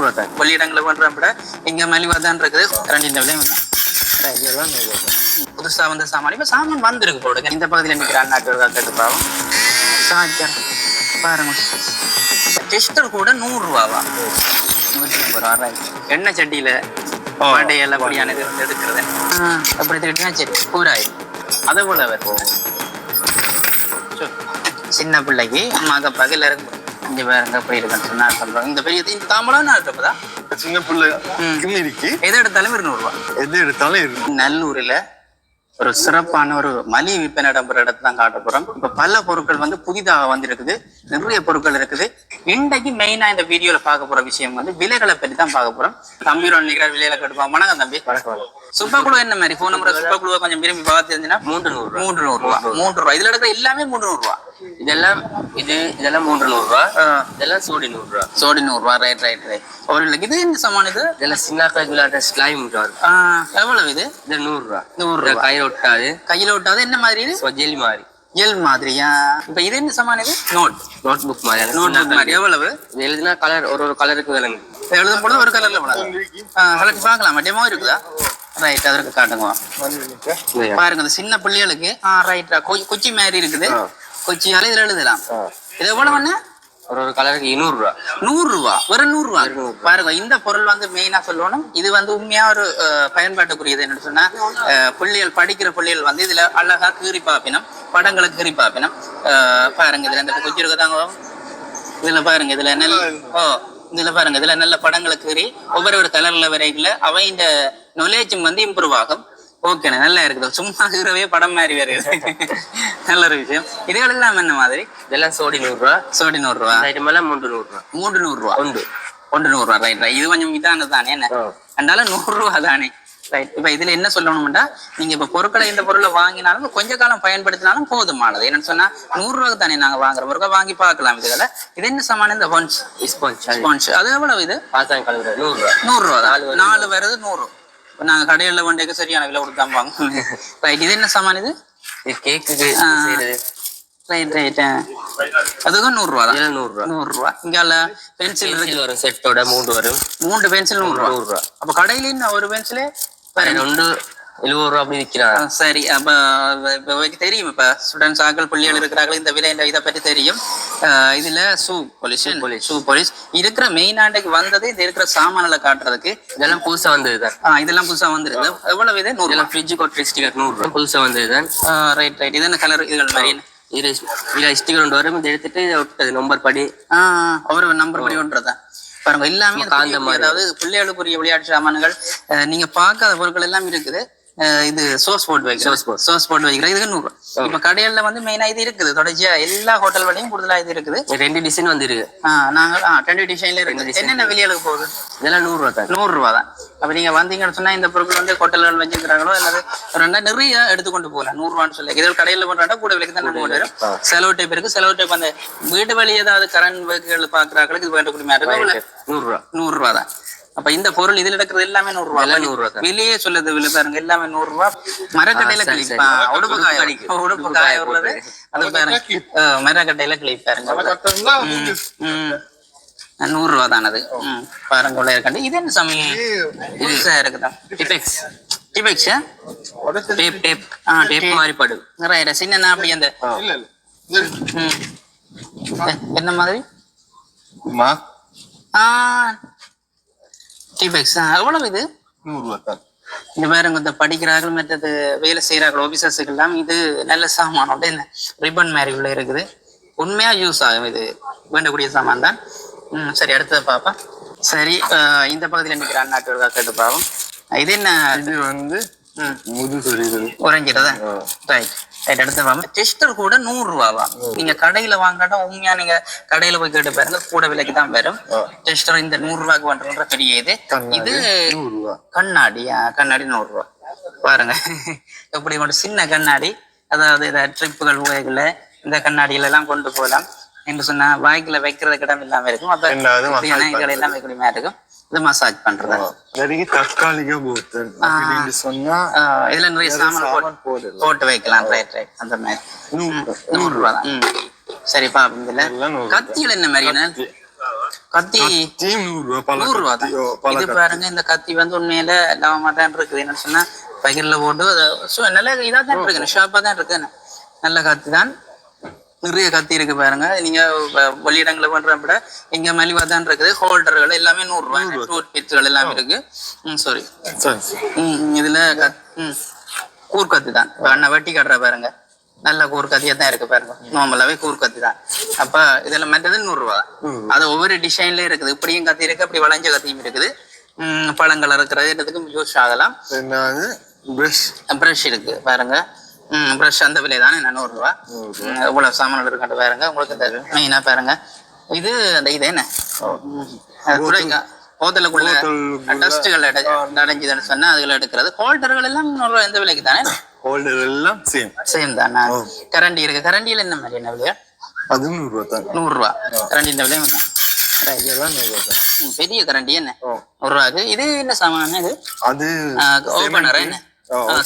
100 தான். வெளி இடங்களை பண்றோம் விட இங்க மலிவா தான் இருக்குது. ரெண்டு விலையும் புதுசா வந்த சாமான் இப்ப சாமான் வந்திருக்கு போடுங்க. இந்த பகுதியில் நிற்கிற அண்ணாட்டு கேட்டு பாவம் சார்ஜர் பாருங்க. டெஸ்டர் கூட 100 ரூபாவா? 150 ரூபா. எண்ணெய் சட்டியில வடையெல்லாம் அப்படியானது எடுக்கிறது அப்படி திட்டினா சரி கூறாயிடும். அதை போல சின்ன பிள்ளைக்கு அம்மாக்கு பகல் இறங்கும் இங்க பாருங்க அப்படி இருக்குன்னு சொன்னா சொல்றோம். இந்த பெரிய இந்த தாம்பளம் இருப்பதா சின்ன பிள்ளை இருக்கு. எதை எடுத்தாலும் 200 ரூபா. எது எடுத்தாலும் நல்லூர்ல ஒரு சிறப்பான ஒரு மலிவு விற்பனை இடம்பெற இடத்தை தான் காட்ட போறோம். இப்ப பல பொருட்கள் வந்து புதிதாக வந்திருக்குது. நிறைய பொருட்கள் இருக்குது. இன்றைக்கு மெயினா இந்த வீடியோல பார்க்க போற விஷயம் வந்து விலைகளை பற்றி தான் பார்க்க போறோம். தம்பியோட நிகழ்ச்சி விலையில கட்டுப்போம். வணக்கம் தம்பி. சுப்பா குழு என்ன மாதிரி போன முறை சுப்பா குழுவை கொஞ்சம் விரும்பி பார்த்து இருந்துச்சுன்னா 300 ரூபா. 3 ரூபா. இதுல எடுக்கிற எல்லாமே 300 ரூபா. இதெல்லாம் 300 ரூபா. இதெல்லாம் சோடி 100 ரூபா. சோடி 100 ரூபா. Right right right. ஒரு இது என்ன சாமான் இது? இதெல்லாம் சின்ன விளையாட்ட ஸ்லைம் எவ்வளவு இது? 100 ரூபா. 100 ரூபா. கையில ஒட்டாது. கையில ஒட்டாது. என்ன மாதிரி இது? ஜெல் மாதிரி. ஜெல் மாதிரியா? இப்ப இது என்ன சாமான் இது? நோட் புக் மாதிரி. நோட் புக் மாதிரி. எவ்வளவு? எழுதுனா கலர் ஒரு கலருக்கு விளங்கு. எழுதும் பொழுது ஒரு கலர்ல கலட்டி பார்க்கலாம். டெமோ இருக்குதா? ரைட். அதற்கு காட்டுங்க பாருங்க. இந்த சின்ன பிள்ளைகளுக்கு ரைட்டா கொச்சி மாதிரி இருக்குது. கொச்சியால இதுல எழுதலாம். இது எவ்வளவு? ஒரு கலருக்கு 100 ரூபா. 100 ரூபா. ஒரு 100 ரூபா. பாருங்க இந்த பொருள் வந்து மெயினா சொல்லணும். இது வந்து உண்மையா ஒரு பயன்பாட்டுக்குரியது. என்ன சொன்னா பிள்ளைகள் படிக்கிற பிள்ளைகள் வந்து இதுல அழகா கீறி பாப்பினம், படங்களை கீறி பாப்பினம். பாருங்க இதுல இந்த கொச்சி இருக்கதாங்க. இதுல பாருங்க இதுல இதுல பாருங்க இதுல நல்ல படங்களை கீறி ஒவ்வொரு கலர்ல வரைக்குல அவை இந்த நாலேஜும் வந்து இம்ப்ரூவ் ஆகும். ஓகேண்ணே நல்லா இருக்குது. சும்மா இருக்கிறவே படம் மாதிரி வேற நல்ல ஒரு விஷயம். இதுகள் எல்லாம் என்ன மாதிரி? இதெல்லாம் சோடி 100 ரூபா. சோடி 100 ரூபா. 300 ரூபா. 300 ரூபா. 100 ரூபா. Right right. இது கொஞ்சம் இதானது தானே என்ன? அதனால 100 ரூபா தானே. ரைட். இப்ப இதுல என்ன சொல்லணும்டா, நீங்க இப்ப பொருட்களை இந்த பொருளை வாங்கினாலும் கொஞ்ச காலம் பயன்படுத்தினாலும் போதுமானது. என்னன்னு சொன்னா 100 ரூபாய்க்கு தானே நாங்க வாங்குறோம். ஒரு வாங்கி பார்க்கலாம். இதுல இது என்ன சாமான? இந்த ஸ்பான்ச். அது எவ்வளவு இது? 100 ரூபா. 100 ரூபா தான். 4 வருது 100. நாங்க கடையில வண்டிக்கு சரியான விலை கொடுத்தாம வாங்க. ரைட். இது என்ன சாமான் இது? கேக்கு. Right right. அதுக்கும் 100 ரூபா தான். 100 ரூபா. இங்கால பென்சில் இருக்கு. வரும் செட்டோட 3 வரும். 3 பென்சில் 100 ரூபா. அப்ப கடையில என்ன ஒரு பென்சிலே 2 70 ரூபா அப்படி விற்கிறாங்க. சரி. அப்ப தெரியும். இப்ப ஸ்டூடெண்ட்ஸ் ஆக்கள் பிள்ளைகள் இருக்கிறார்கள். இந்த விலை இதை பற்றி தெரியும். இதுல ஷூ போலீஸ் இருக்கிற மெயின் ஆண்டைக்கு வந்தது. இந்த இருக்கிற சாமான்களை காட்டுறதுக்கு இதெல்லாம் புதுசா வந்ததுதான். இதெல்லாம் புதுசா வந்துருது. எவ்வளவு இது? 100 ரூபா. ஃப்ரிட்ஜுக்கு ஒரு ஸ்டிக்கர் 100 ரூபா. புதுசா வந்ததுதான். Right right. இது என்ன கலர்? இதுகள் மாதிரி இதுல ஸ்டிக்கர் ஒன்று வரும். இதை எடுத்துட்டு ஒட்டது நம்பர் படி ஒரு நம்பர் படி ஒன்றதா பாருங்க. எல்லாமே அதாவது பிள்ளைகளுக்குரிய விளையாட்டு சாமான்கள் நீங்க பார்க்காத பொருட்கள் எல்லாம் இருக்குது. இது சோஸ் போட்டு வைக்கிறேன். இதுக்கு 100 ரூபா. இப்ப கடையில வந்து மெயினா இது இருக்குது. தொடர்ச்சியா எல்லா ஹோட்டல் வழியும் கூடுதலா இது இருக்குது. 2 டிசைன் வந்து இருக்கு. நாங்க 2 டிசைன்ல இருக்கு. என்னென்ன விலைகளுக்கு போகுது? இதெல்லாம் 100 ரூபா தான். 100 ரூபா தான். அப்ப நீங்க வந்தீங்கன்னு சொன்னா இந்த பொருட்கள் வந்து ஹோட்டல்கள் வச்சிருக்கிறாங்களோ அல்லது ரெண்டா நிறைய எடுத்துக்கொண்டு போகலாம். 100 ரூபான்னு சொல்லி இதில் கடையில பண்றாண்டா கூட விலைக்கு தான் நம்ம கொண்டு வரும். செலவு டைப் இருக்கு. செலவு டைப் அந்த வீட்டு வழி ஏதாவது கரண்ட் வேக்குகள் பாக்குறாங்களுக்கு இது வேண்டக்கூடிய மாதிரி 100 ரூபா. 100 ரூபா தான். அப்ப இந்த பொருள் இதுல இருக்கிறது எல்லாமே 100 ரூபா. 100 ரூபா வெளியே சொல்லுது விலை பாருங்க. எல்லாமே 100 ரூபா. மரக்கட்டையில கிளிப்பா உடுப்பு காய உள்ளது. அது பாருங்க மரக்கட்டையில கிளிப்பாருங்க. 100 ரூபா தானது. பாருங்க உள்ள இருக்காண்டு. இது என்ன சமயம் புதுசா இருக்குதா? டிபெக்ஸ் டேப் மாதிரி படு நிறைய சின்ன அப்படி அந்த என்ன மாதிரி டிபெக்ஸ். எவ்வளவு இது? 100 ரூபா தான். இந்த பாருங்க இந்த படிக்கிறார்கள் மற்றது வேலை செய்யறார்கள் ஆபீசர்ஸுக்கு எல்லாம் இது நல்ல சாமானோட இந்த ரிப்பன் மாதிரி உள்ள இருக்குது. உண்மையா யூஸ் ஆகும். இது வேண்டக்கூடிய சாமான் தான். சரி அடுத்தது பாப்பா. சரி இந்த பகுதியில் நிற்கிற அண்ணாட்டு கேட்டு பாவம். இது என்ன? இது வந்து உறைஞ்சிட்டதா? Right right. அடுத்த பாப்பா. டெஸ்டர் கூட 100 ரூபாவா? நீங்க கடையில வாங்கினா உண்மையா நீங்க கடையில போய் கேட்டு பாருங்க கூட விலைக்கு தான் வரும். டெஸ்டர் இந்த 100 ரூபாய்க்கு பண்ற பெரிய இது. இது கண்ணாடியா? கண்ணாடி 100 ரூபா. பாருங்க எப்படி கொண்டு சின்ன கண்ணாடி. அதாவது ட்ரிப்புகள் உகைகள்ல இந்த கண்ணாடியில எல்லாம் கொண்டு போகலாம் என்று சொன்னா வாய்க்குல வைக்கிறது இடம் இல்லாம இருக்கும். அப்ப இதுகள் எல்லாம் வைக்கணுமா இருக்கும். இது மசாஜ் பண்றது. தற்காலிக இதுல நிறைய சாமான் போட்டு வைக்கலாம். Right right. அந்த மாதிரி 100 ரூபா தான். சரிப்பா. இதுல கத்திகள் என்ன மாதிரி? கத்தி கத்தியும் 100 ரூபா. பல 100 ரூபா தான். கத்தி. ஓ, பல இது கத்தி. பாருங்க இந்த கத்தி வந்து உண்மையில லவமா தான் இருக்குது. என்னன்னு சொன்னா பகிர்ல போட்டு நல்ல இதா தான் இருக்கு, ஷாப்பா தான் இருக்கு. நல்ல கத்தி தான், நிறைய கத்தி இருக்கு பாருங்க. நீங்க வெளியிடங்களை பண்ற விட இங்க மலிவா தான் இருக்குது. ஹோல்டர்கள் எல்லாமே 100 ரூபாய். டூத் பிட்கள் எல்லாமே இருக்கு. சாரி, இதுல கூர்கத்தி தான். அண்ணா வெட்டி காட்டுற பாருங்க, நல்ல கூர்கத்தியா தான் இருக்கு பாருங்க. நார்மலாவே கூர்கத்தி தான். அப்ப இதெல்லாம் மற்றது 100 ரூபா. அது ஒவ்வொரு டிசைன்ல இருக்குது. இப்படியும் கத்தி இருக்கு, அப்படி வளைஞ்ச கத்தியும் இருக்குது. பழங்கள் இருக்கிறது இடத்துக்கு யூஸ் ஆகலாம். பிரஷ் இருக்கு பாருங்க. பிரஷ் அந்த விலை தானே 100 ரூபா. இவ்வளவு சாமான்கள் இருக்காட்டு பாருங்க. உங்களுக்கு இந்த மெயினா பாருங்க, இது அந்த இது என்ன ஹோட்டலுக்குள்ள டஸ்ட்கள் அடைஞ்சுதுன்னு சொன்னா அதுல எடுக்கிறது. ஹோல்டர்கள் எல்லாம் 100 ரூபா. எந்த விலைக்கு தானே? ஹோல்டர் எல்லாம் சேம் தானே. கரண்டி இருக்கு. கரண்டியில என்ன மாதிரி என்ன விலையா? அது 100 ரூபா தான். 100 ரூபா கரண்டி. இந்த விலை பெரிய கரண்டி என்ன 100 ரூபா. இது என்ன சாமான? இது அது ஓபனர் என்ன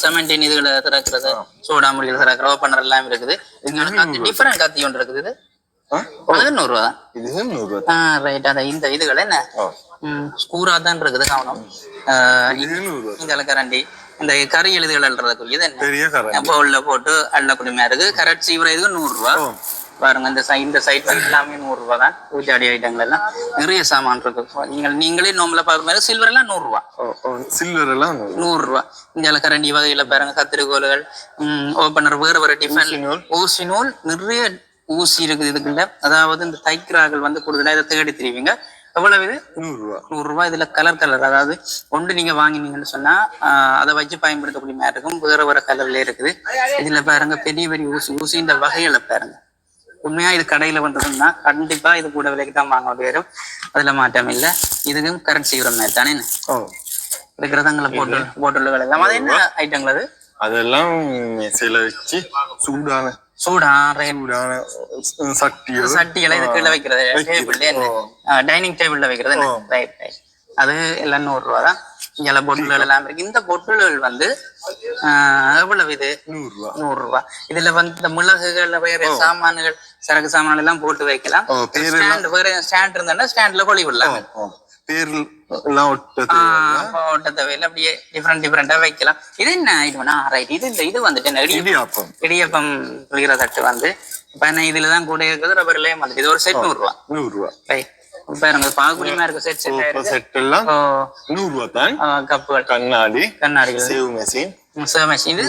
செமெண்டின் இதுகளை திறக்கிறது, சோடா முடிகள் திறக்கிற ஓபனர் எல்லாம் இருக்குது. டிஃபரெண்ட் கத்தி ஒன்று இருக்குது. இது அது 100 ரூபா தான். இது 100 ரூபா. ரைட். அந்த இந்த இதுகள் என்ன ஸ்கூரா தான் இருக்குது. கவனம். இந்த கரண்டி இந்த கறி எழுதுகள் அல்றதுக்குரிய என்ன பவுல்ல போட்டு அள்ள குடிமையா இருக்கு. கரெக்ட் சீவர இதுக்கு 100 ரூபா பாருங்க. இந்த சைட் எல்லாமே 100 ரூபா தான். பூஜாடி ஐட்டங்கள் எல்லாம் நிறைய சாமான் இருக்கு. நீங்களே நோம்பல பாக்குற மாதிரி சில்வர் எல்லாம் 100 ரூபா. சில்வர் எல்லாம் 100 ரூபா. இந்த கரண்டி வகையில பாருங்க, கத்திரிக்கோள்கள், ஓபனர், வேற டிஃபன் ஊசி நூல், நிறைய ஊசி இருக்குது இதுக்குள்ள. அதாவது இந்த தைக்கிறார்கள் வந்து கூடுதலா இதை தேடி தெரிவிங்க. எவ்வளவு இது? 100 ரூபா. 100 ரூபாய். இதுல கலர் அதாவது ஒன்று நீங்க வாங்கினீங்கன்னு சொன்னா அதை வச்சு பயன்படுத்தக்கூடிய மாதிரி இருக்கும். வேற கலர்ல இருக்குது. இதுல பாருங்க பெரிய ஊசி இந்த வகைகளை பாருங்க. உண்மையா இது கடையில பண்றதுன்னா கண்டிப்பா இது கூட விலைக்கு தான் வாங்க வரும். அதுல மாற்றம் இல்லை. இதுக்கும் கரண்ட் சீக்கிரம் மாதிரி தானே இருக்கிறதங்களை போட்டுள்ள எல்லாம். அது என்ன ஐட்டங்கள்? அது அதெல்லாம் சில வச்சு சூடான சட்டிகளை இது கீழே வைக்கிறது. டேபிள் டைனிங் டேபிள்ல வைக்கிறது. அது எல்லாம் 100 ரூபா தான். இங்க பொட்டுகள் எல்லாம் இருக்கு. இந்த பொட்டுகள் வந்து எவ்வளவு? இது 100 ரூபா. இதுல வந்து இந்த மிளகுகள், வேற சாமான்கள், சரக்கு சாமான்கள் எல்லாம் போட்டு வைக்கலாம். வேற ஸ்டாண்ட் இருந்தா ஸ்டாண்ட்ல கொழி விடலாம். ஓட்ட தேவையில்லை. அப்படியே டிஃப்ரெண்டா வைக்கலாம். இது என்ன ஐட்டம்னா? ரைட். இது வந்துட்டு இடியப்பம் புளிகிற தட்டு வந்து இப்ப என்ன இதுலதான் கூட இருக்குது. ரப்பர்லயே வந்து இது ஒரு செட் 100 ரூபா. பாருங்க பாகுடிமா இருக்கு. செட் எல்லாம் 100 ரூபா தான். கப்புகள், கண்ணாடிகள், சேவ் மெஷின். இது சேவ் மெஷின்.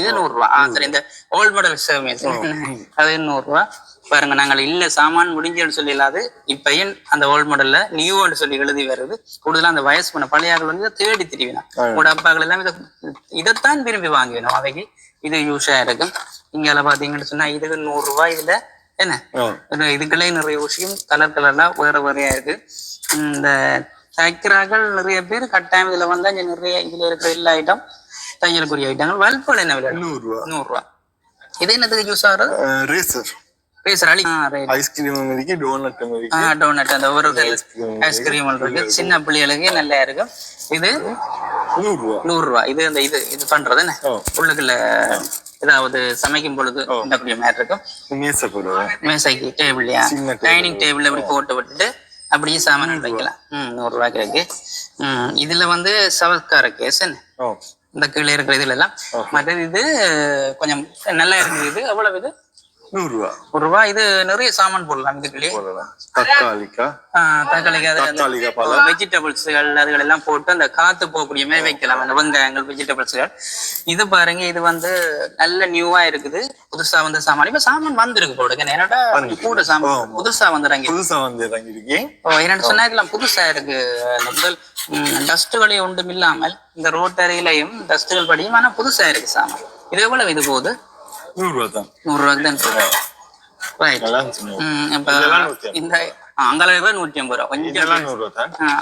இது 100 ரூபா. சரி, இந்த ஓல்ட் மாடல் சேவ் மெஷின் அது 100 ரூபா. பாருங்க, நாங்கள் இல்ல சாமான் முடிஞ்சுன்னு சொல்லி இல்லாது இப்பயும் அந்த ஓல்ட் மாடல்ல நியூன்னு சொல்லி எழுதி வருது. கூடுதலா அந்த வயசு பண்ண பழையாக்கள் வந்து தேடி திரிவினா உங்களோட அப்பாக்கள் எல்லாம் இதைத்தான் விரும்பி வாங்கிக்கணும். அவைக்கு இது யூஸா இருக்கும். இங்கால பாத்தீங்கன்னு சொன்னா இதுக்கு 100 ரூபாய். இதுல என்ன இதுக்குள்ளே நிறைய விஷயம் கலர்லாம் வேறையா இருக்கு. இந்த தைக்கிறார்கள் நிறைய பேர் கட்டாயம் இதுல வந்தா நிறைய இதுல இருக்கிற எல்லா ஐட்டம் தையலுக்குரிய ஐட்டங்கள். வல்போல் என்ன விலை? 100 ரூபா. இது என்னதுக்கு யூஸ் ஆகுறது? டோனட் அந்த ஒரு ஐஸ்கிரீம் இருக்கு. சின்ன பிள்ளைகளுக்கு நல்லா இருக்கும். இது 100 ரூபா. இது அந்த இது பண்றது என்ன உள்ளுக்குள்ள ஏதாவது சமைக்கும் பொழுது இந்த மாதிரி இருக்கும். மேசைக்கு டேபிள்யா டைனிங் டேபிள் அப்படி போட்டு விட்டுட்டு அப்படியே சாமான் வைக்கலாம். 100 ரூபாய்க்கு இருக்கு. இதுல வந்து சவக்கார கேஸ் என்ன இந்த கீழே இருக்கிற இதுல எல்லாம். மற்றது இது கொஞ்சம் நல்லா இருக்குது. இது எவ்வளவு? இது 100 ரூபா. இது நிறைய சாமான் போடலாம். இதுக்குள்ளே தக்காளி, வெஜிடபிள்ஸ்கள் அதுகள் எல்லாம் போட்டு அந்த காத்து போகக்கூடிய மாதிரி வைக்கலாம். அந்த வெங்காயங்கள், வெஜிடபிள்ஸ்கள். இது பாருங்க, இது வந்து நல்ல நியூவா இருக்குது. புதுசா வந்த சாமான். இப்ப சாமான் வந்துருக்கு போடுங்க. என்னடா கூட சாமான் புதுசா வந்துடுறாங்க. என்னன்னு சொன்னா இதெல்லாம் புதுசா இருக்கு. முதல் டஸ்ட்டுகளே ஒன்றும் இல்லாமல் இந்த ரோட்டரியிலையும் டஸ்ட்டுகள் படியும். ஆனா புதுசா இருக்கு சாமான். இது எவ்வளவு? இது போகுது 100 ரூபாய்க்கு தான். இந்த அங்கல 150 ரூபா. கொஞ்சம்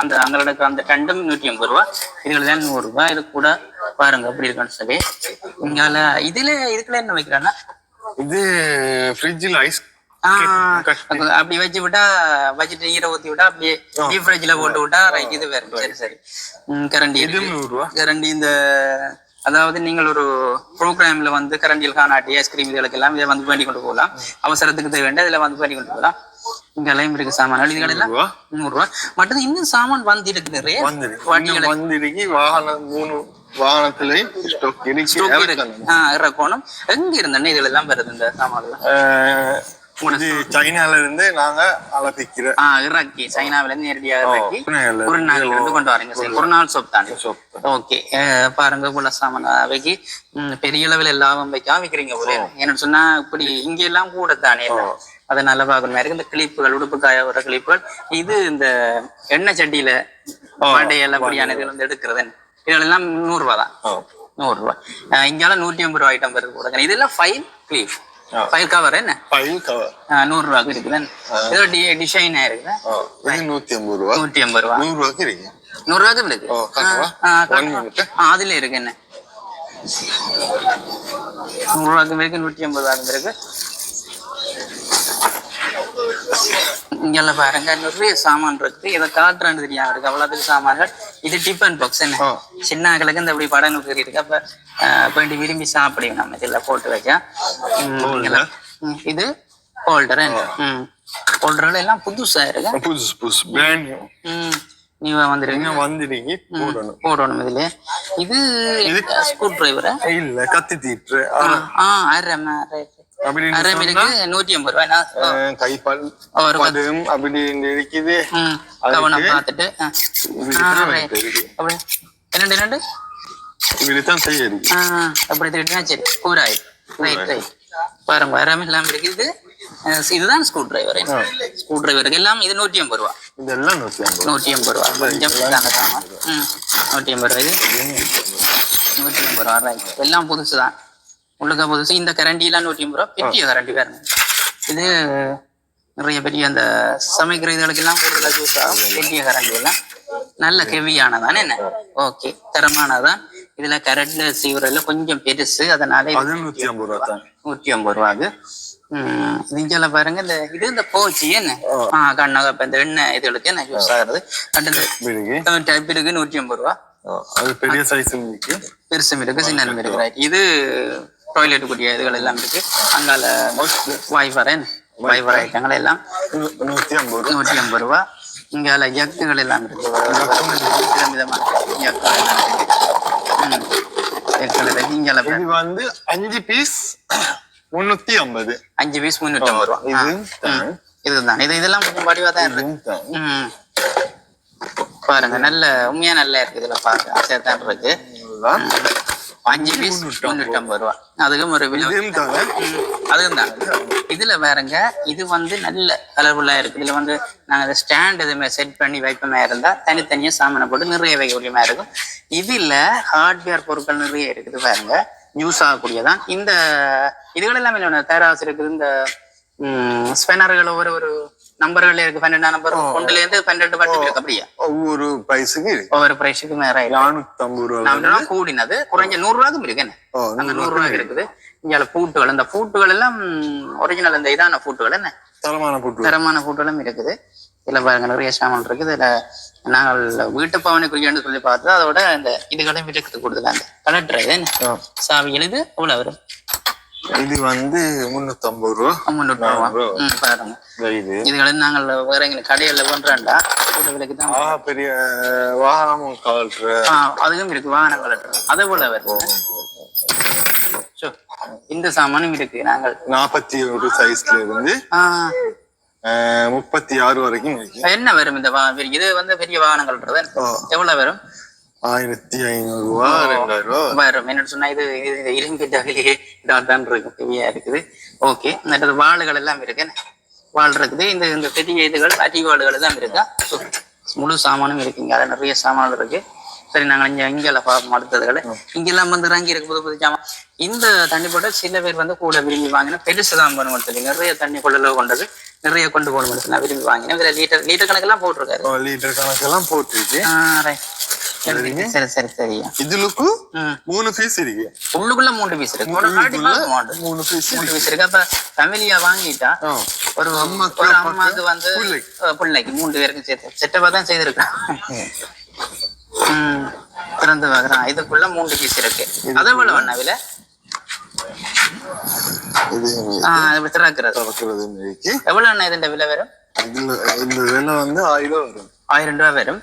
அந்த அங்களுக்கு அந்த டண்டும் 150 ரூபா. இதுல தான் 100 ரூபாய். இது கூட பாருங்க அப்படி இருக்கான்னு சொல்லி. இங்கால இதுக்குள்ள என்ன வைக்கிறான்னா இது ஃப்ரிட்ஜில் ஐஸ் அப்படி வச்சு விட்டா வச்சுட்டு ஈர ஊத்தி விட்டா அப்படியே டீப் ஃப்ரிட்ஜ்ல போட்டு விட்டா இது வேற. சரி. கரண்டி கரண்டி இந்த அதாவது நீங்கள் ஒரு ப்ரோக்ராம்ல வந்து கரண்டியில் காணாட்டி ஐஸ்கிரீம் இதுகளுக்கு எல்லாம் இதை வந்து பண்ணி கொண்டு போகலாம். அவசரத்துக்கு தேவை வேண்டாம். இதுல வந்து பண்ணி கொண்டு போகலாம். இங்கெல்லாம் இருக்கு சாமான்கள் இதுகள் எல்லாம் ரூபா 100 ரூபாய் மட்டும் இன்னும் சாமான் வந்து இருக்கு நிறைய வண்டிகளை வந்திருக்கு வாகனம் 3 வாகனத்திலையும் ஸ்டாக் இருக்கு இறக்கணும் எங்க இருந்தேன்னு இதுல எல்லாம் வருது இந்த சாமான்கள் இது சைனால இருந்து நாங்க அலப்பிக்கிற இறக்கி சைனாவில இருந்து நேரடியாக இறக்கி குருநாள் இருந்து கொண்டு வரீங்க சரி குருநாள் சோப் தானே ஓகே பாருங்க போல சாமான் வைக்கி பெரிய அளவில் லாபம் வைக்காம விற்கிறீங்க போல என்ன சொன்னா இப்படி இங்க எல்லாம் கூட தானே அதனால பாக்கணும் இருக்கு இந்த கிளிப்புகள் உடுப்பு காய வர கிளிப்புகள் இது இந்த எண்ணெய் சட்டியில வடையெல்லாம் அப்படியான இதுல இருந்து எடுக்கிறது இதெல்லாம் 100 ரூபாய் தான் 100 ரூபாய் இங்கெல்லாம் 150 ரூபாய் ஐட்டம் வருது கூட இதெல்லாம் ஃபைல் கிளிப் ஃபைல் கவர் என்ன ஃபைல் கவர் 100 ரூபாய்க்கு இருக்குதா ஏதோ டிசைன் ஆயிருக்குதா 150 ரூபாய் 150 ரூபாய் 100 ரூபாய்க்கு இருக்கு 100 ரூபாய்க்கு இருக்கு அதுல இருக்கு என்ன 100 ரூபாய்க்கு இருக்கு 150 ரூபாய்க்கு இருக்கு இங்கெல்லாம் பாருங்க நிறைய சாமான் இருக்கு இதை காட்டுறான்னு தெரியாம இருக்கு அவ்வளவுக்கு சாமான்கள் இது டிஃபன் பாக்ஸ் என்ன சின்ன ஆக்களுக்கு இந்த அப்படி படங்கள் இருக்கு அப்ப போயிட்டு விரும்பி சாப்பிடுவோம் நம்ம இதுல போட்டு வைக்க இது ஹோல்டர் ஹோல்டர்கள் எல்லாம் புதுசா இருக்கு புதுசு பிராண்ட் நீங்க வந்துருக்கீங்க போடணும் இதுல இது ஸ்க்ரூ டிரைவரா இல்ல கத்தி தீட்டு அரமைக்கு 150 ரூபாய் கைப்பால் அப்படி இருக்குது கவனம் பார்த்துட்டு என்னண்டு இப்படித்தான் செய்யுது அப்படி திட்டா சரி கூறாய் ரைட் ரைட் பாருங்க அரமை எல்லாம் இருக்குது இதுதான் ஸ்க்ரூ டிரைவர் ஸ்க்ரூ டிரைவருக்கு எல்லாம் இது 150 ரூபா இதெல்லாம் 150 ரூபா கொஞ்சம் தாங்க சாமான் 150 ரூபாய் இது 150 ரூபா ரைட் எல்லாம் புதுசுதான் உள்ளுக்க புதுசு இந்த கரண்டி எல்லாம் 150 ரூபா பெரிய கரண்டி பாருங்க இது நிறைய பெரிய அந்த சமைக்கிற இதுகளுக்கு எல்லாம் கூடுதலாக யூஸ் ஆகும் பெரிய கரண்டி எல்லாம் நல்ல ஹெவியானதானே என்ன ஓகே தரமானதான் இதுல கரண்ட்ல சீவரில் கொஞ்சம் பெருசு அதனால 150 ரூபா தான் 150 ரூபாக்கு இங்கெல்லாம் பாருங்க இந்த இது இந்த போச்சு என்ன கண்ணகப்ப இந்த எண்ணெய் இதுகளுக்கு என்ன யூஸ் ஆகுறது டைப் இருக்கு 150 ரூபா அது பெரிய சைஸும் இருக்கு பெருசும் இருக்கு சின்ன இருக்கு இது டாய்லெட் கூடிய இதுகள் எல்லாம் இருக்கு அங்கால வைஃபர் ஐட்டங்கள் எல்லாம் 150 ரூபா இங்கால ஜக்குகள் எல்லாம் இருக்கு விதமான ஜக்குகள் எல்லாம் இருக்கு இங்கால இது வந்து 5 பீஸ் 350 5 பீஸ் 350 ரூபா இதுதான் இதெல்லாம் கொஞ்சம் வடிவா தான் இருக்கு பாருங்க நல்ல உண்மையா நல்லா இருக்கு இதுல பாருங்க ஆசையா இருக்கு 5 பீஸ் 350 ரூபா அதுக்கும் ஒரு அதுவும் தான் இதுல வேறங்க இது வந்து நல்ல கலர்ஃபுல்லா இருக்கு இதுல வந்து நாங்க ஸ்டாண்ட் எதுவுமே செட் பண்ணி வைப்பமா இருந்தா தனித்தனியா சாமானை போட்டு நிறைய வைக்கக்கூடியமா இருக்கும் இதுல ஹார்ட்வேர் பொருட்கள் நிறைய இருக்குது பாருங்க யூஸ் ஆகக்கூடியதான் இந்த இதுகள் எல்லாமே தராசு இருக்குது இந்த ஸ்பெனர்கள் ஒரு நம்பர்கள் இருக்கு 12 நம்பர் 1ல இருந்து 12 மட்டும் இருக்கு அப்படியா ஒவ்வொரு பிரைஸுக்கு ஒவ்வொரு பிரைஸுக்கு மேல 450 ரூபா கூடினது குறைஞ்ச 100 ரூபாய்க்கும் இருக்கு என்ன அங்க 100 ரூபாய்க்கு இருக்குது இங்க பூட்டுகள் இந்த பூட்டுகள் எல்லாம் ஒரிஜினல் இந்த இதான பூட்டுகள் என்ன தரமான பூட்டுகளும் இருக்குது இதுல பாருங்க நிறைய சாமான் இருக்கு இதுல நாங்கள் வீட்டு பாவனைக்குரியன்னு சொல்லி பார்த்தது அதோட இந்த இதுகளையும் இருக்குது கூடுதல் அந்த கலெக்டர் இது என்ன சாவி எழுது எவ்வளவு வரும் இது வந்து 350 ரூபா 300 ரூபா பாருங்க இதுகளை நாங்கள் வேற எங்களுக்கு கடையில பண்றாண்டா விலைக்கு தான் பெரிய வாகனம் கலட்டுற அதுவும் இருக்கு வாகனம் கலட்டுற அதை போல வருது இந்த சாமானும் இருக்கு நாங்கள் 41 சைஸ்ல இருந்து 36 வரைக்கும் என்ன வரும் இந்த இது வந்து பெரிய வாகனம் கலட்டுறது எவ்வளவு வரும் 1500 ரூபா 2000 ரூபா வரும் என்ன சொன்னா இது இரும்பிட்டாகலே இதான் இருக்கு பெரியா இருக்குது ஓகே இந்த வாளுகள் எல்லாம் இருக்கு வாள் இருக்குது இந்த பெரிய இதுகள் அடி வாளுகள் தான் இருக்கா முழு சாமானும் இருக்குங்க அதில் நிறைய சாமான்கள் இருக்கு சரி நாங்கள் இங்கெல்லாம் பார்ப்போம் அடுத்ததுகளை இங்கெல்லாம் வந்து இறங்கி இருக்கு புது சாமான் இந்த தண்ணி போட்டு சில பேர் வந்து கூட விரும்பி வாங்கினா பெருசுதான் பண்ணணும் சொல்லி நிறைய தண்ணி கொள்ளளவு கொண்டது நிறைய கொண்டு போகணும் நான் விரும்பி வாங்கினேன் இதுல லிட்டர் கணக்கெல்லாம் போட்டிருக்காரு லிட்டர் கணக்கெல்லாம் போட்டிருக்கு சரி சரி சரியா இதுலுக்கு 3 பீஸ் இருக்கு உள்ளுக்குள்ள 3 பீஸ் இருக்கு 3 பீஸ் இருக்கு அப்ப ஃபேமிலியா வாங்கிட்டா ஒரு அம்மாக்கு வந்து பிள்ளைக்கு 3 பேருக்கு சேர்த்து செட்டப்பா தான் செய்திருக்கான் திறந்து வாங்குறான் இதுக்குள்ள 3 பீஸ் இருக்கு அதை போல வேணா விலை இது இப்படி திறக்கிறது. திறக்கிறது இருக்கு. எவ்வளவு அண்ணா இதுல விலை வரும்? இந்த விலை வந்து 1000 வரும். 1000 ரூபாய் வரும்.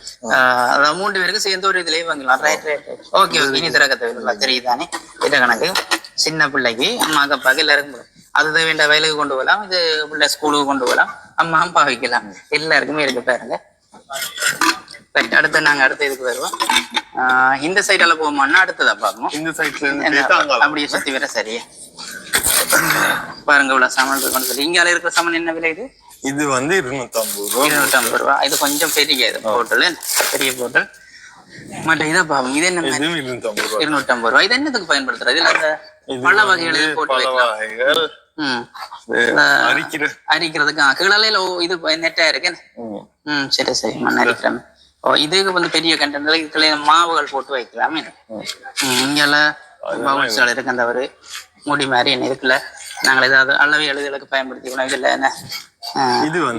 அதாவது 3 பேருக்கு சேர்ந்து ஒரு இதுலயே வாங்கலாம். ரைட். ஓகே. இனி திறக்கத்தை தெரியுதானே? இது கணக்கு சின்ன பிள்ளைக்கு அம்மாக்கு அப்பாக்கு எல்லாருக்கும் அது வேண்ட வயலுக்கு கொண்டு போகலாம். இது பிள்ளை ஸ்கூலுக்கு கொண்டு போகலாம். அம்மா அப்பா வைக்கலாம். எல்லாருக்குமே இருக்கு பாருங்க. அடுத்து நாங்க அடுத்த இதுக்கு வருவோம். இந்த சைடால போவோம்னா அடுத்ததா பார்க்கணும். இந்த சைட்ல அப்படியே சுத்தி வர சரியா பாருங்க. இவ்வளவு சாமான் இருக்குன்னு சொல்லி இங்கால இருக்கிற சாமான் என்ன விலை இது? இது வந்து 250 ரூபா. 250 ரூபா. இது கொஞ்சம் பெரிய இது போட்டல், பெரிய போட்டல். மற்ற இதை பாப்போம். இது என்ன? 250 ரூபா. இது என்னத்துக்கு பயன்படுத்துறது? இதுல அந்த பழ வகைகள் போட்டு வைக்கலாம். அரிக்கிறதுக்கு கீழே இது நெட்டா இருக்கு. சரி சரி. மண் அரிக்கிறேன். இதுக்கு வந்து பெரிய கண்டெய்னர் இதுல மாவுகள் போட்டு வைக்கலாமே. இங்கெல்ல பவுல்ஸ் இருக்கு. அந்த ஒரு முடி மாதிரி என்ன இருக்குல்ல, நாங்கள் ஏதாவது அளவு எழுதுகளுக்கு பயன்படுத்திக்கலாம். இதுல என்ன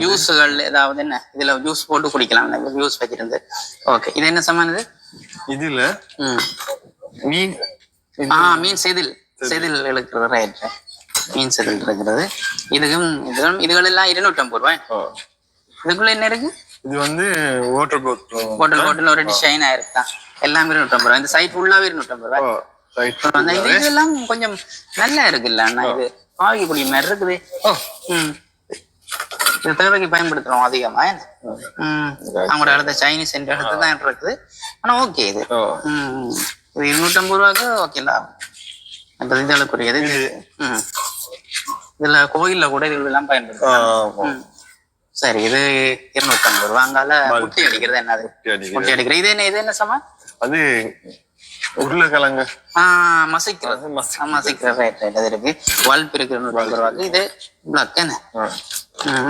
ஜூஸுகள் ஏதாவது என்ன இதுல ஜூஸ் போட்டு குடிக்கலாம். ஜூஸ் வச்சிருந்து. ஓகே. இது என்ன சமானது? இதுல மீன் மீன் செதில் இருக்கிறது. ரைட். மீன் செதில் இருக்கிறது. இதுகள் எல்லாம் 250 ரூபாய். இதுக்குள்ள என்ன இருக்கு? இது வந்து வாட்டர் பாட்டில் ஒரு டிசைன் ஆயிருக்கா. எல்லாம் 250 ரூபாய். இந்த சைட் ஃபுல்லாவே 250 ரூபாய். இதெல்லாம் கொஞ்சம் நல்லா இருக்குல்ல அண்ணா? இது பாவி குடி மாதிரி இருக்குது. இது தேவைக்கு பயன்படுத்துறோம் அதிகமா. அவங்களோட அடுத்த சைனீஸ் என்ற இடத்துல தான் இருக்குது. ஆனா ஓகே. இது 250 ரூபாய்க்கு ஓகேங்களா? இதுக்குரியது. இதுல கோயில்ல கூட இதெல்லாம் பயன்படுத்தும். சரி. இது 250 ரூபா. அங்கால குட்டி அடிக்கிறது என்னது? குட்டி அடிக்கிறது. இது என்ன சமா? அது உருளைக்கிழங்கு மசிக்கிறது. ரைட். அது இருக்கு. வல்ப் இருக்கு 250 ரூபாய்க்கு. இது பிளாக் என்ன?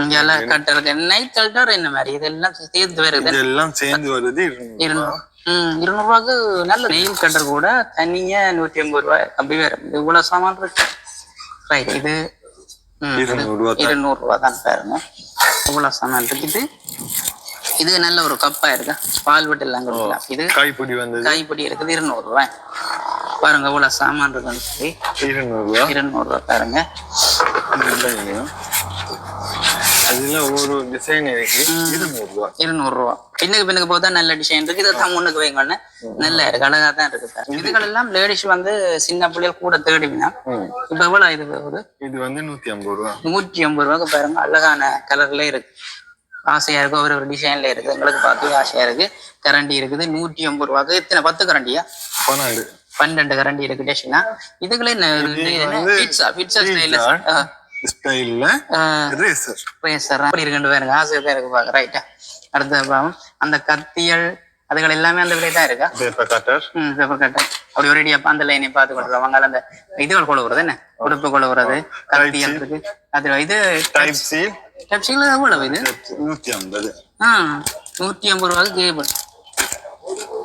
இங்கெல்ல கட்டருக்கு நைட் கல்டர் என்ன மாதிரி இதெல்லாம் சேர்ந்து வருது. இதெல்லாம் சேர்ந்து வருது 200 ரூபாய்க்கு. நல்ல நெயில் கட்டர் கூட தனியா 150 ரூபாய் அப்படி வேற. இவ்வளவு சாமான் இருக்கு. ரைட். இது 200 ரூபா தான் பாருங்க. இவ்வளவு சாமான் இருக்குது. இது நல்ல ஒரு கப்பா இருக்கு. பால் விட்டு எல்லாம் கொடுக்கலாம். இது கைப்பிடி இருக்குது 200 ரூபாய். பாருங்க இவ்வளவு சாமான் இருக்குன்னு சொல்லி 200 ரூபாய் பாருங்க. அதுல ஒரு டிசைன் இருக்கு 200 ரூபா. பின்னுக்கு போதா நல்ல டிசைன் இருக்கு. இதான் முன்னுக்கு வைங்கன்னு நல்லா இருக்கு. அழகா தான் இருக்கு. இதுகள் எல்லாம் லேடிஸ் வந்து சின்ன பிள்ளைகள் கூட தேடினா இப்ப எவ்வளவு இது வருது? இது வந்து 150 ரூபா. 150 ரூபாய்க்கு பாருங்க. அழகான கலர்ல இருக்கு. ஆசையா இருக்கு. ஒரு டிசைன்ல இருக்கு. எங்களுக்கு பார்த்து ஆசையா இருக்கு. கரண்டி இருக்குது 150 ரூபாய்க்கு. எத்தனை 10 கரண்டியா? 12 கரண்டி இருக்கு. டேஷனா இதுக்குள்ள என்ன பிட்சா ஸ்டைல்ல ரேசர் அப்படி இருக்குன்னு பாருங்க. ஆசையா தான் இருக்கு பாக்க. ரைட்டா. அடுத்த பாவம் அந்த கத்தியல் அதுகள் எல்லாமே அந்த விலை தான் இருக்கா? Paper cutter. அப்படி ஒரு அடியா அந்த லைனை பார்த்து கொடுத்துருவாங்க. அந்த இதுகள் கொழுவுறது என்ன உடுப்பு கொழுவுறது கத்தியல் இருக்கு. அது இது டைப் சி எவ்வளவு இது? 150. 150 ரூபாய்க்கு கேபிள்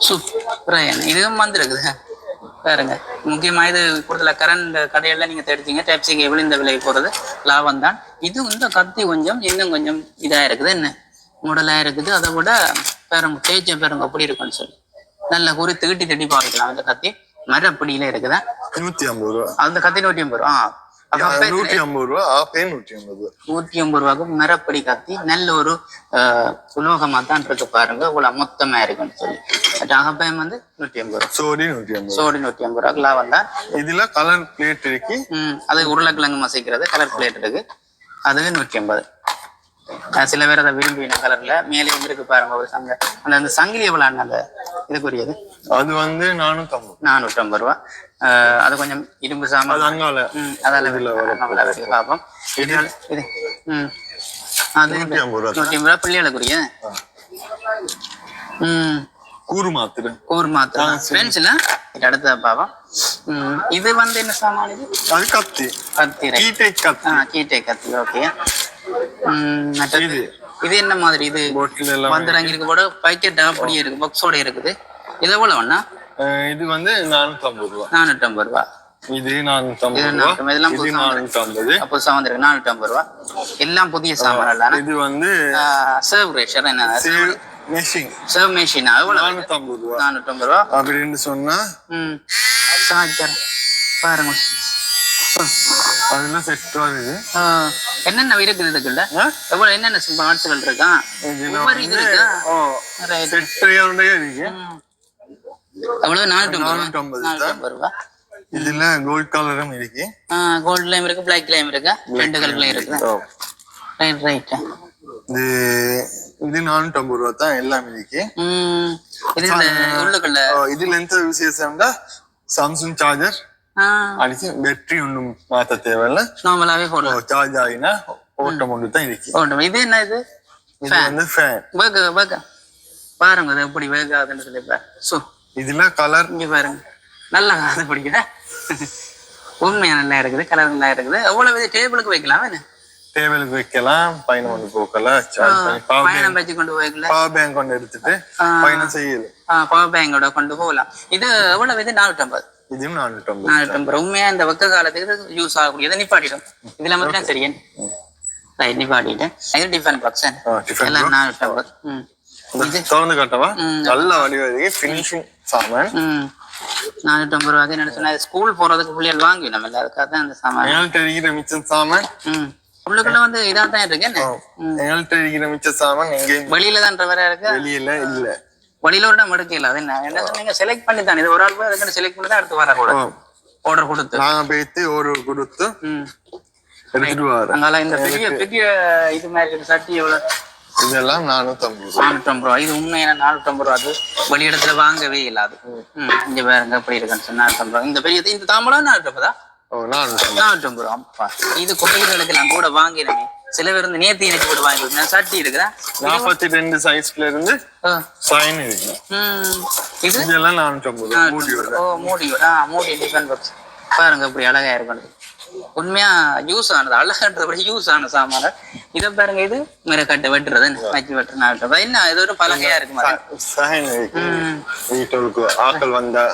சூப்பரா. இதுவும் வந்துருக்குது பாருங்க. முக்கியமா இது கூடுதல கரண்ட் கடையெல்லாம் நீங்க தேடிச்சீங்க டைப் சி கேபிள் இந்த விலை போறது லாபம் தான். இது இந்த கத்தி கொஞ்சம் இன்னும் கொஞ்சம் இதா இருக்குது. என்ன மூடலா இருக்குது. அதை விட பாருங்க தேய்ச்ச பாருங்க அப்படி இருக்குன்னு சொல்லி நல்ல ஒரு தீட்டி பார்க்கலாம். அந்த கத்தி மரப்படியில இருக்குதா? 150 ரூபா. அந்த கத்தி 150 ரூபா. 150 ரூபா. 150 ரூபாய்க்கு மரப்படி கத்தி நல்ல ஒரு உலோகமா தான் இருக்கு பாருங்க. இவ்வளவு மொத்தமா இருக்குன்னு சொல்லி அகப்பயம் வந்து 150 ரூபா. சோடி 150 ரூபாய்க்கு லாபம் தான். இதுல கலர் பிளேட் இருக்கு. அது உருளைக்கிழங்கு மசிக்கிறது கலர் பிளேட் இருக்கு. அது 150. சில பேர் அதை விரும்பின கலர்ல மேலே இருக்கு பாருங்க. ஒரு அந்த சங்கிலி எவ்வளவு அந்த இதுக்குரியது? அது வந்து 450 ரூபா. அது கொஞ்சம் இரும்பு சாமான். அதால பாப்போம். இது அது 150 ரூபா பிள்ளைகளுக்குரிய. கூறு மாத்திரை ஃப்ரெண்ட்ஸ்ல அடுத்த பாவம். இது வந்து என்ன சாமான்? இது அது கத்தி. கீட்டை கத்தி. ஓகே. இது என்ன மாதிரி? இது வந்துறாங்க இருக்கு போட பாக்கெட் அப்படியே இருக்கு. பாக்ஸோட இருக்குது. இது எவ்வளவுண்ணா? இது வந்து 450 ரூபா. 450 ரூபா. இது 450 ரூபா. இதெல்லாம் 450. அப்போ சாமான் 450 ரூபா. எல்லாம் புதிய சாமான் இல்ல. இது வந்து சர்வ் ரேஷர் என்ன சர்வ் மெஷின். எவ்வளவு? 450 ரூபா. 450 ரூபா அப்படின்னு சொன்னா சார்ஜர் பாருங்க. அதுல செட் வருது. என்னென்ன இருக்குது இதுக்குள்ள? எவ்வளவு என்னென்ன பார்ட்ஸ்கள் இருக்கா? ஒவ்வொரு இது இருக்கா? செட் இருக்கு. எவ்வளவு? 450 ரூபா. இதுல கோல்ட் கலரும் இருக்கு. கோல்ட்லயும் இருக்கு, பிளாக்லயும் இருக்கு, ரெண்டு கலர்லயும் இருக்கு. Right right. இது 450 ரூபா தான் எல்லாம் இருக்கு. இது உள்ளுக்குள்ள இதுல எந்த விசேஷம்னா சாம்சங் சார்ஜர் அடிச்சு பேட்டரி ஒன்றும் மாத்த தேவையில்ல, நார்மலாவே போடலாம். சார்ஜ் ஆகினா ஓட்டம் ஒன்று தான் இருக்கு. இது என்ன? இது வந்து ஃபேன். பாருங்க அது எப்படி வேக ஆகுதுன்னு சொல்லி. இதுல கலர் இங்க பாருங்க, நல்லா காது பிடிக்குது. உண்மையா நல்லா இருக்குது, கலர் நல்லா இருக்குது. எவ்வளவு இது டேபிளுக்கு வைக்கலாம்? டேபிளுக்கு வைக்கலாம், பயணம் கொண்டு போக்கலாம், பயணம் வச்சு கொண்டு போய்க்கலாம், பவர் பேங்க் கொண்டு எடுத்துட்டு பயணம் செய்யலாம். பவர் பேங்கோட கொண்டு போகலாம். இது எவ்வளவு? இது 450. இதுவும் 450. உண்மையா இந்த வெக்க காலத்துக்கு யூஸ் ஆகக்கூடியதை நிப்பாட்டிடும். இதுல மட்டும் சரியன் நிப்பாட்டிட்டேன். இது டிஃபன் பாக்ஸ் எல்லாம் 450. திறந்து காட்டவா? நல்ல வடிவம், பினிஷிங் சாமான். 450 ரூபாய்க்கு என்ன சொன்னா, ஸ்கூல் போறதுக்கு பிள்ளைகள் வாங்கி நம்ம அதுக்காக தான் அந்த சாமான். மிச்சம் சாமான் உள்ளுக்குள்ள வந்து இதா தான் இருக்கு. என்ன மிச்ச சாமான் வெளியில தான் வர இருக்கு, வெளியில இல்ல. வழியில ஒரு இடம் எடுக்கல. அது என்ன சொன்னீங்க? செலக்ட் பண்ணி தான், இது ஒரு ஆள் போய் அதுக்கு செலக்ட் பண்ணி தான் எடுத்து வர கூட ஆர்டர் கொடுத்து நாங்க போயிட்டு ஒரு கொடுத்து எடுத்துட்டு வரோம். அங்கால இந்த பெரிய பெரிய இது மாதிரி சட்டி எவ்வளவு? இதெல்லாம் 450 ரூபா. இது உண்மையான 450 ரூபா. அது வெளி இடத்துல வாங்கவே இல்லாது. இங்க பாருங்க எப்படி இருக்குன்னு சொன்னா 450 ரூபா. இந்த பெரிய இந்த தாம்பளம் 450 தான். 450 ரூபா. அப்பா இது குப்பைகளுக்கு எல்லாம் கூட வாங்கினேன். சில பேர் வந்து நேர்த்தி இணைச்சு போட்டு வாங்கி சட்டி இருக்குதா? 42 சைஸ்ல இருந்து சைன் இருக்கு. இதெல்லாம் 450. மூடி டிஃபன் பாக்ஸ் பாருங்க எப்படி அழகா இருக்கு. உண்மையா யூஸ் ஆனது, அழகான்றத யூஸ் ஆன சாமான. இதை பாருங்க, இது மிரக்கட்டை வெட்டுறது வச்சு வெட்டுறது 450. என்ன இது ஒரு பலகையா இருக்கு. ஆக்கள் வந்தா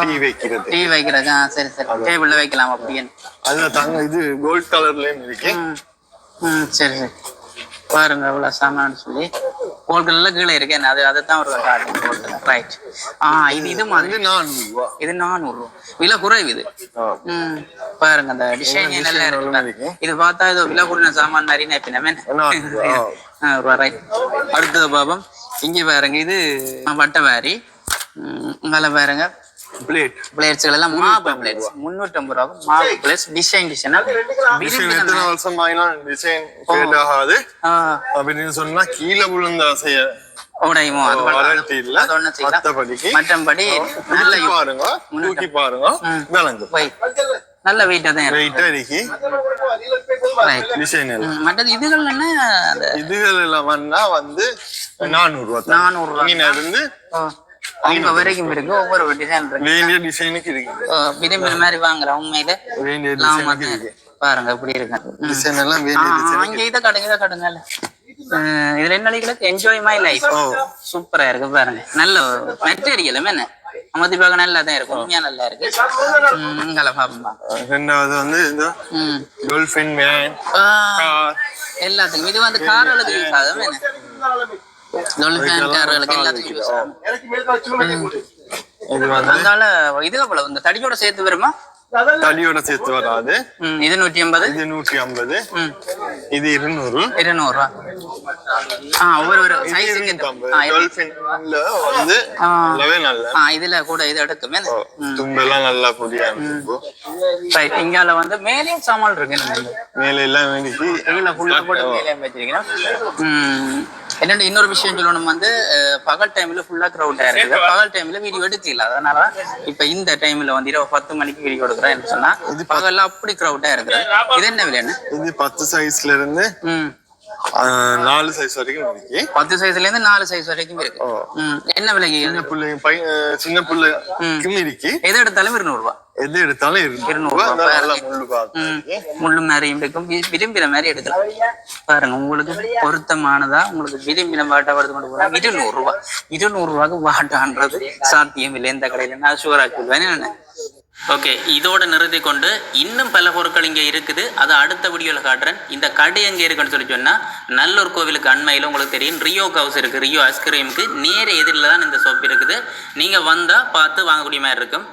டீ வைக்கிறது. டீ வைக்கிறது. சரி சரி, டேபிள்ல வைக்கலாம் அப்படின்னு. அதுல தங்க இது கோல்ட் கலர்லயும் இருக்கு. சரி சரி, பாருங்க இவ்வளவு சாமான் சொல்லி கோல்கள்லாம் கீழே இருக்கேன். அதைத்தான் ஒரு ரைட். இது மாதிரி 400 ரூபா. இது 400 ரூபா, விலை குறைவு இது. பாருங்க அந்த டிசைன் நல்லா இருக்கு. இது பார்த்தா ஏதோ விலை குறைந்த சாமான் மாதிரி நினைப்பினமே. ரைட். அடுத்தது பாபம். இங்க பாருங்க, இது வட்டவாரி. இங்கால பாருங்க பிளேட்ஸ்கள் எல்லாம் மார்பிள் பிளேட்ஸ் 350 ரூபா. மார்பிள் பிளேட்ஸ் டிசைன் டிசைனா எத்தனை வருஷம் ஆயினாலும் டிசைன் ஃபேட் ஆகாது அப்படின்னு சொன்னா கீழே விழுந்த அசைய உடையுமோ அது வாரண்டி இல்ல. மற்றபடி நல்ல பாருங்க, தூக்கி பாருங்க, விளங்கு நல்ல வெயிட்டா தான் வெயிட்டா இருக்கு. டிசைன் மற்றது இதுகள் என்ன? இதுகள் எல்லாம் வந்து 400 ரூபா. 400 ரூபா இருந்து அவங்க வரைக்கும் இருக்கு. ஒவ்வொரு டிசைன் இருக்கு, வேண்டிய டிசைனுக்கு இருக்கு. விரும்பின மாதிரி வாங்குற உண்மையில வேண்டிய டிசைனுக்கு இருக்கு. பாருங்க எப்படி இருக்கு டிசைன் எல்லாம் வேண்டிய டிசைன். அங்க இத கடுங்கல. இதுல என்ன அடிக்கல, என்ஜாய் மை லைஃப். சூப்பரா இருக்கு பாருங்க. நல்ல மெட்டீரியல் என்ன அமதி பார்க்க நல்லா தான் இருக்கும். உண்மையா நல்லா இருக்கு. ரெண்டாவது வந்து இந்த டால்பின் வேன் எல்லாத்துக்கும். இது வந்து கார்களுக்கு யூஸ் ஆகும். என்ன இது போல இந்த தடியோட சேர்த்து வருமா? தடியோட சேர்த்து வராது. இது 150. இது 150. இது 200. 200 ரூபா. ஒவ்வொரு சைஸுக்கு வந்து நல்லாவே நல்ல. இதுல கூட இது எடுக்குமே. தும்பெல்லாம் நல்லா பொடியா. இங்கால வந்து மேலேயும் சாமான் இருக்கு. மேல எல்லாம் என்னோட இன்னொரு விஷயம் சொல்லணும் வந்து, பகல் டைம்ல ஃபுல்லா கிரௌட் இருக்குது. பகல் டைம்ல வீடியோ எடுக்கல. அதனால இப்ப இந்த டைம்ல வந்து 10 மணிக்கு வீடியோ எடுக்கிறேன் சொன்னா பகல்ல அப்படி கிரௌட்டா இருக்குது. இது என்ன விலை? இது 10 சைஸ்ல இருந்து 4 சைஸ் வரைக்கும் இருக்கு. 10 சைஸ்ல இருந்து 4 சைஸ் வரைக்கும் இருக்கு. என்ன விலைக்கு? சின்ன புள்ளைக்கும் இருக்கு. எது எடுத்தாலும் 200 ரூபா. எது எடுத்தாலும் 200 ரூபா. முள்ளு மாதிரியும் இருக்கும். விரும்பின மாதிரி எடுக்கலாம். பாருங்க, உங்களுக்கு பொருத்தமானதா உங்களுக்கு விரும்பின வாட்டா வருது கொண்டு போனா 200 ரூபா. 200 ரூபாய்க்கு வாட்டான்றது சாத்தியம் இல்லை எந்த கடையில. நான் ஷூரா சொல்லுவேன். ஓகே, இதோட நிறுத்தி கொண்டு இன்னும் பல பொருட்கள் இங்கே இருக்குது. அதை அடுத்த வீடியோவில் காட்டுறேன். இந்த கடை எங்கே இருக்குன்னு சொல்லி சொன்னால், நல்லூர் கோவிலுக்கு அண்மையில் உங்களுக்கு தெரியும் ரியோ ஹவுஸ் இருக்குது. ரியோ ஐஸ்கிரீமுக்கு நேர எதிரில் தான் இந்த ஷாப் இருக்குது. நீங்கள் வந்தால் பார்த்து வாங்கக்கூடிய மாதிரி இருக்கும்.